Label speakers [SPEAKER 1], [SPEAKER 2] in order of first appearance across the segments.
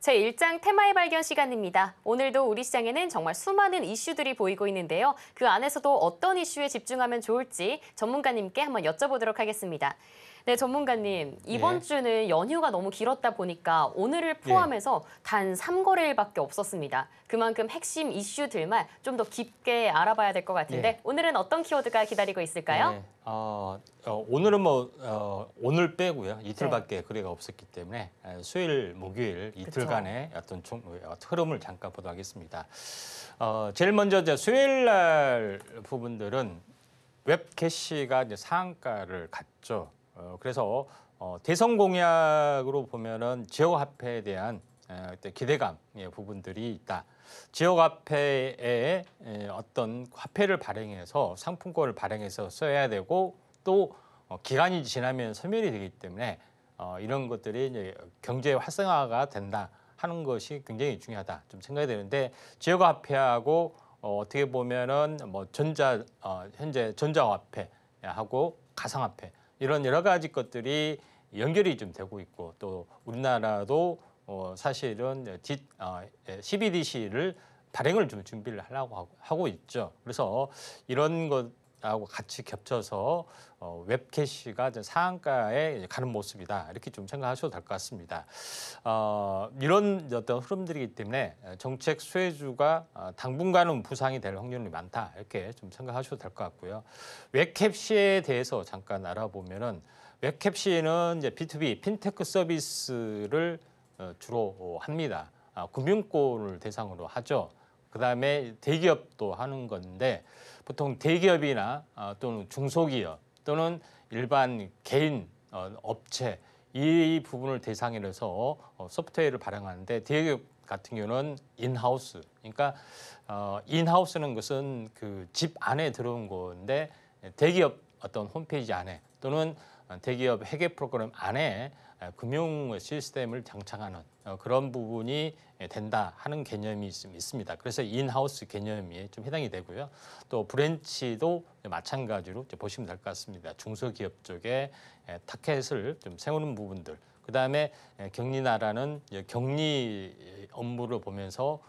[SPEAKER 1] 제1장 테마의 발견 시간입니다. 오늘도 우리 시장에는 정말 수많은 이슈들이 보이고 있는데요. 그 안에서도 어떤 이슈에 집중하면 좋을지 전문가님께 한번 여쭤보도록 하겠습니다. 네, 전문가님. 이번 주는 연휴가 너무 길었다 보니까 오늘을 포함해서 단 3거래일밖에 없었습니다. 그만큼 핵심 이슈들만 좀 더 깊게 알아봐야 될 것 같은데 오늘은 어떤 키워드가 기다리고 있을까요?
[SPEAKER 2] 오늘은 오늘 빼고요. 이틀밖에 거래가 없었기 때문에 수요일, 목요일 이틀간의 어떤 흐름을 잠깐 보도록 하겠습니다. 제일 먼저 이제 수요일 날 부분들은 웹 캐시가 이제 상한가를 갔죠. 그래서 대선 공약으로 보면은 지역화폐에 대한 기대감의 부분들이 있다. 지역화폐에 어떤 화폐를 발행해서 상품권을 발행해서 써야 되고 또 기간이 지나면 소멸이 되기 때문에 이런 것들이 이제 경제 활성화가 된다 하는 것이 굉장히 중요하다 좀 생각이 되는데 지역화폐하고 어떻게 보면은 뭐 현재 전자화폐하고 가상화폐 이런 여러 가지 것들이 연결이 좀 되고 있고 또 우리나라도 사실은 CBDC를 발행을 좀 준비를 하려고 하고 있죠. 그래서 이런 것하고 같이 겹쳐서 웹캐시가 상한가에 가는 모습이다. 이렇게 좀 생각하셔도 될 것 같습니다. 이런 어떤 흐름들이기 때문에 정책 수혜주가 당분간은 부상이 될 확률이 많다. 이렇게 좀 생각하셔도 될 것 같고요. 웹캐시에 대해서 잠깐 알아보면은 웹캐시는 이제 B2B 핀테크 서비스를 주로 합니다. 금융권을 대상으로 하죠. 그다음에 대기업도 하는 건데 보통 대기업이나 또는 중소기업 또는 일반 개인 업체 이 부분을 대상으로 해서 소프트웨어를 발행하는데 대기업 같은 경우는 인하우스. 그러니까 인하우스는 것은 그 집 안에 들어온 건데 대기업 어떤 홈페이지 안에 또는 대기업 회계 프로그램 안에 금융 시스템을 장착하는 그런 부분이 된다 하는 개념이 있습니다. 그래서 인하우스 개념이 좀 해당이 되고요. 또 브랜치도 마찬가지로 보시면 될 것 같습니다. 중소기업 쪽에 타켓을 좀 세우는 부분들. 그다음에 격리나라는 격리 업무를 보면서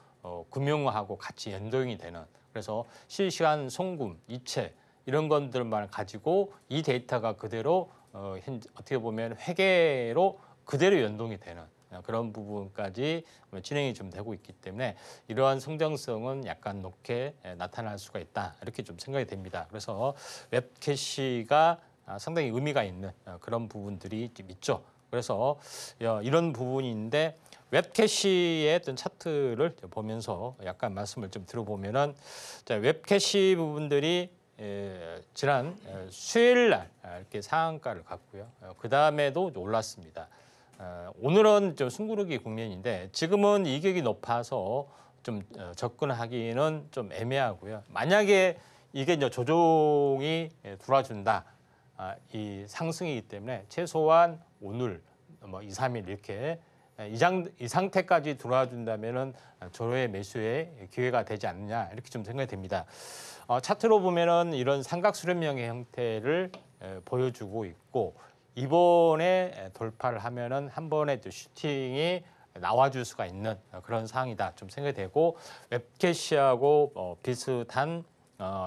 [SPEAKER 2] 금융하고 같이 연동이 되는 그래서 실시간 송금, 이체 이런 것들만 가지고 이 데이터가 그대로 어떻게 보면 회계로 그대로 연동이 되는 그런 부분까지 진행이 좀 되고 있기 때문에 이러한 성장성은 약간 높게 나타날 수가 있다 이렇게 좀 생각이 됩니다. 그래서 웹캐시가 상당히 의미가 있는 그런 부분들이 좀 있죠. 그래서 이런 부분인데 웹캐시의 어떤 차트를 보면서 약간 말씀을 좀 들어보면은 웹캐시 부분들이 지난 수요일 날 이렇게 상한가를 갔고요. 그 다음에도 올랐습니다. 오늘은 좀 숨고르기 국면인데 지금은 이격이 높아서 좀 접근하기는 좀 애매하고요. 만약에 이게 이제 조정이 들어준다, 이 상승이기 때문에 최소한 오늘 뭐 2, 3일 이렇게 이 상태까지 들어와준다면은 조로의 매수의 기회가 되지 않느냐 이렇게 좀 생각이 됩니다. 차트로 보면은 이런 삼각수렴형의 형태를 보여주고 있고 이번에 돌파를 하면은 한 번에 또 슈팅이 나와줄 수가 있는 그런 상황이다 좀 생각이 되고 웹캐시하고 비슷한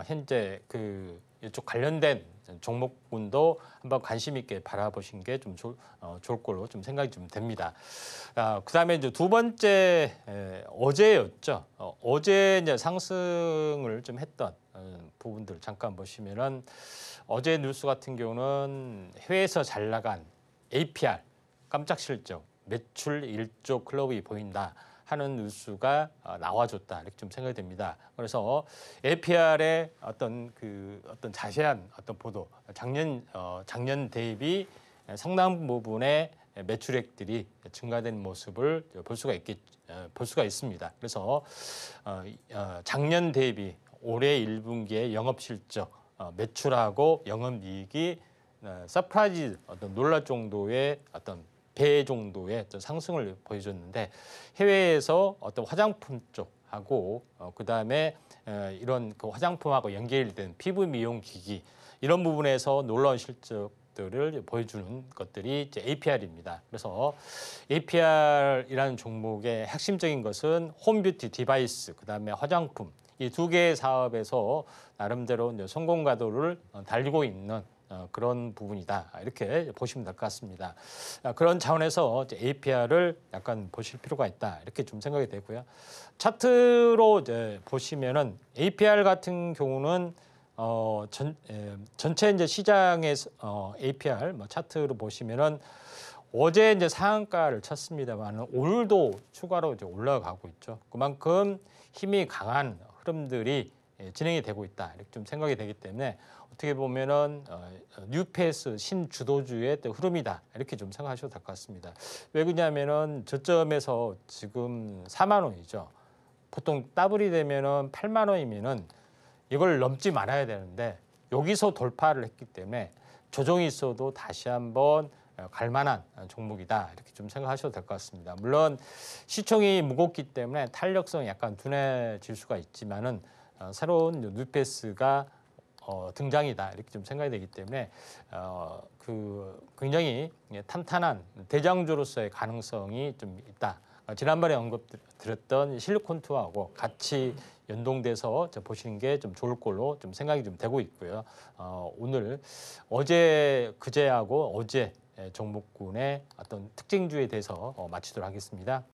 [SPEAKER 2] 현재 그 이쪽 관련된 종목군도 한번 관심 있게 바라보신 게 좀 좋을 걸로 좀 생각이 좀 됩니다. 그다음에 이제 두 번째 어제였죠. 어제 이제 상승을 좀 했던 부분들 잠깐 보시면은 어제 뉴스 같은 경우는 해외에서 잘 나간 APR 깜짝 실적 매출 1조 클럽이 보인다. 하는 뉴스가 나와줬다 이렇게 좀 생각이 됩니다. 그래서 APR의 어떤 자세한 어떤 보도 작년 대비 상당 부분의 매출액들이 증가된 모습을 볼 수가 있습니다. 그래서 작년 대비 올해 1분기의 영업 실적 매출하고 영업이익이 서프라이즈 어떤 놀랄 정도의 어떤 배 정도의 어떤 상승을 보여줬는데 해외에서 어떤 화장품 쪽하고 그다음에 이런 그 화장품하고 연결된 피부 미용 기기 이런 부분에서 놀라운 실적들 것들을 보여주는 것들이 이제 APR입니다. 그래서 APR이라는 종목의 핵심적인 것은 홈뷰티 디바이스, 그다음에 화장품 이 두 개의 사업에서 나름대로 이제 성공 가도를 달리고 있는 그런 부분이다. 이렇게 보시면 될 것 같습니다. 그런 차원에서 APR을 약간 보실 필요가 있다. 이렇게 좀 생각이 되고요. 차트로 이제 보시면은 APR 같은 경우는 전체 이제 시장의 APR 차트로 보시면은 어제 이제 상한가를 쳤습니다만 오늘도 추가로 이제 올라가고 있죠. 그만큼 힘이 강한 흐름들이 진행이 되고 있다. 이렇게 좀 생각이 되기 때문에 어떻게 보면은 뉴페이스 신주도주의 또 흐름이다. 이렇게 좀 생각하셔도 될 것 같습니다. 왜 그러냐면은 저점에서 지금 4만 원이죠. 보통 더블이 되면은 8만 원이면은 이걸 넘지 말아야 되는데 여기서 돌파를 했기 때문에 조정이 있어도 다시 한번 갈 만한 종목이다. 이렇게 좀 생각하셔도 될 것 같습니다. 물론 시총이 무겁기 때문에 탄력성이 약간 둔해질 수가 있지만은 새로운 뉴페이스가 등장이다. 이렇게 좀 생각이 되기 때문에 굉장히 탄탄한 대장주로서의 가능성이 좀 있다. 지난번에 언급드렸던 실리콘투하고 같이 연동돼서 보시는 게 좀 좋을 걸로 좀 생각이 좀 되고 있고요. 오늘 그제하고 어제 종목군의 어떤 특징주에 대해서 마치도록 하겠습니다.